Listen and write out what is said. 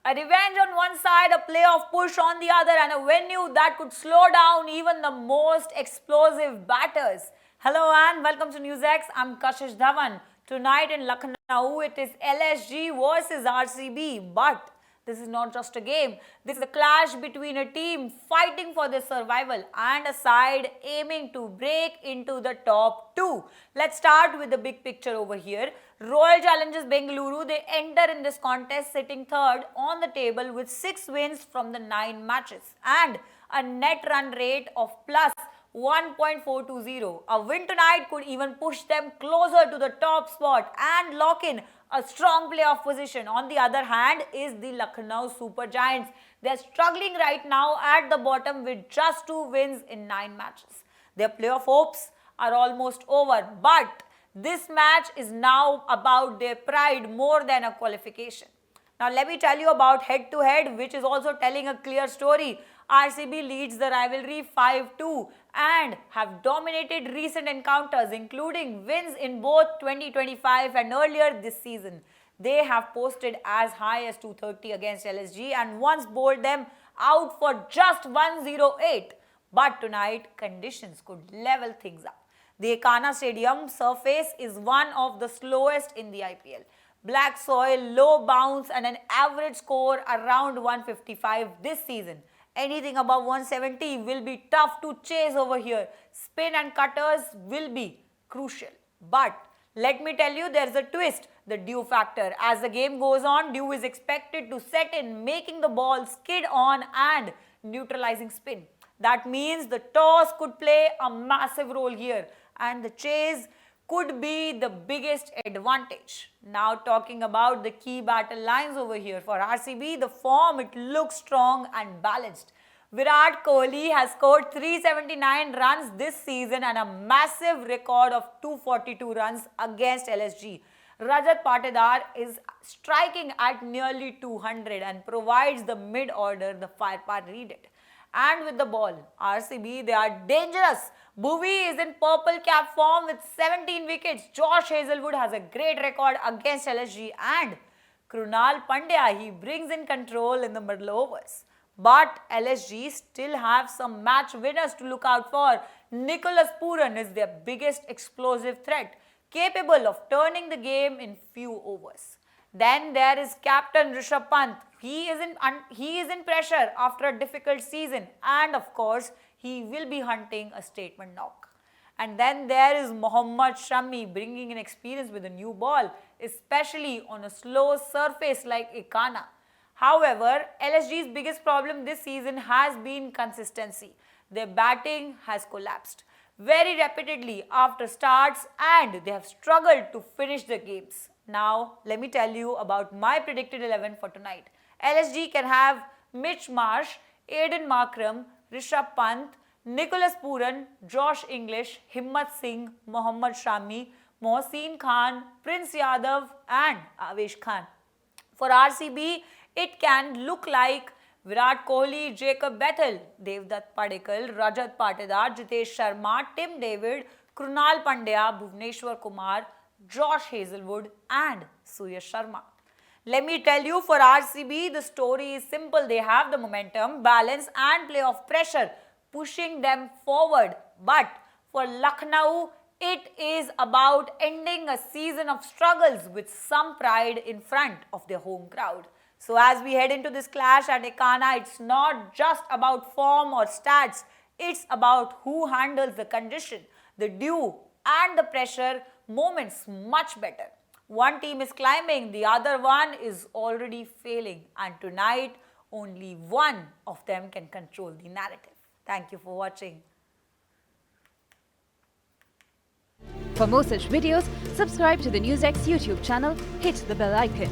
A revenge on one side, a playoff push on the other, and a venue that could slow down even the most explosive batters. Hello and welcome to NewsX. I'm Kashish Dhawan. Tonight in Lucknow, it is LSG versus RCB. But this is not just a game. This is a clash between a team fighting for their survival and a side aiming to break into the top two. Let's start with the big picture over here. Royal Challengers Bengaluru, they enter in this contest sitting third on the table with 6 wins from the 9 matches and a net run rate of plus 1.420. A win tonight could even push them closer to the top spot and lock in a strong playoff position. On the other hand is the Lucknow Super Giants. They're struggling right now at the bottom with just 2 wins in 9 matches. Their playoff hopes are almost over, but this match is now about their pride more than a qualification. Now let me tell you about head-to-head, which is also telling a clear story. RCB leads the rivalry 5-2 and have dominated recent encounters, including wins in both 2025 and earlier this season. They have posted as high as 230 against LSG and once bowled them out for just 108. But tonight, conditions could level things up. The Ekana Stadium surface is one of the slowest in the IPL. Black soil, low bounce and an average score around 155 this season. Anything above 170 will be tough to chase over here. Spin and cutters will be crucial. But let me tell you, there's a twist, the dew factor. As the game goes on, dew is expected to set in, making the ball skid on and neutralizing spin. That means the toss could play a massive role here and the chase could be the biggest advantage. Now talking about the key battle lines over here. For RCB, the form, it looks strong and balanced. Virat Kohli has scored 379 runs this season and a massive record of 242 runs against LSG. Rajat Patidar is striking at nearly 200 and provides the mid-order the firepower needed. And with the ball, RCB, they are dangerous. Bhuvi is in purple cap form with 17 wickets. Josh Hazlewood has a great record against LSG and Krunal Pandya, he brings in control in the middle overs. But LSG still have some match winners to look out for. Nicholas Pooran is their biggest explosive threat, capable of turning the game in few overs. Then there is captain Rishabh Pant. He is in pressure after a difficult season and of course he will be hunting a statement knock. And then there is Mohammad Shami bringing in experience with a new ball, especially on a slow surface like Ekana. However, LSG's biggest problem this season has been consistency. Their batting has collapsed very repeatedly after starts and they have struggled to finish the games. Now, let me tell you about my predicted 11 for tonight. LSG can have Mitch Marsh, Aiden Markram, Rishabh Pant, Nicholas Pooran, Josh English, Himmat Singh, Mohammad Shami, Mohsin Khan, Prince Yadav and Avesh Khan. For RCB, it can look like Virat Kohli, Jacob Bethel, Devdutt Padikkal, Rajat Patidar, Jitesh Sharma, Tim David, Krunal Pandya, Bhuvneshwar Kumar, Josh Hazlewood and Suyash Sharma. Let me tell you, for RCB, the story is simple. They have the momentum, balance and playoff pressure pushing them forward. But for Lucknow, it is about ending a season of struggles with some pride in front of their home crowd. So as we head into this clash at Ekana, it's not just about form or stats. It's about who handles the condition, the dew and the pressure moments much better. One team is climbing, the other one is already failing, and tonight only one of them can control the narrative. Thank you for watching. For more such videos, subscribe to the NewsX YouTube channel, hit the bell icon.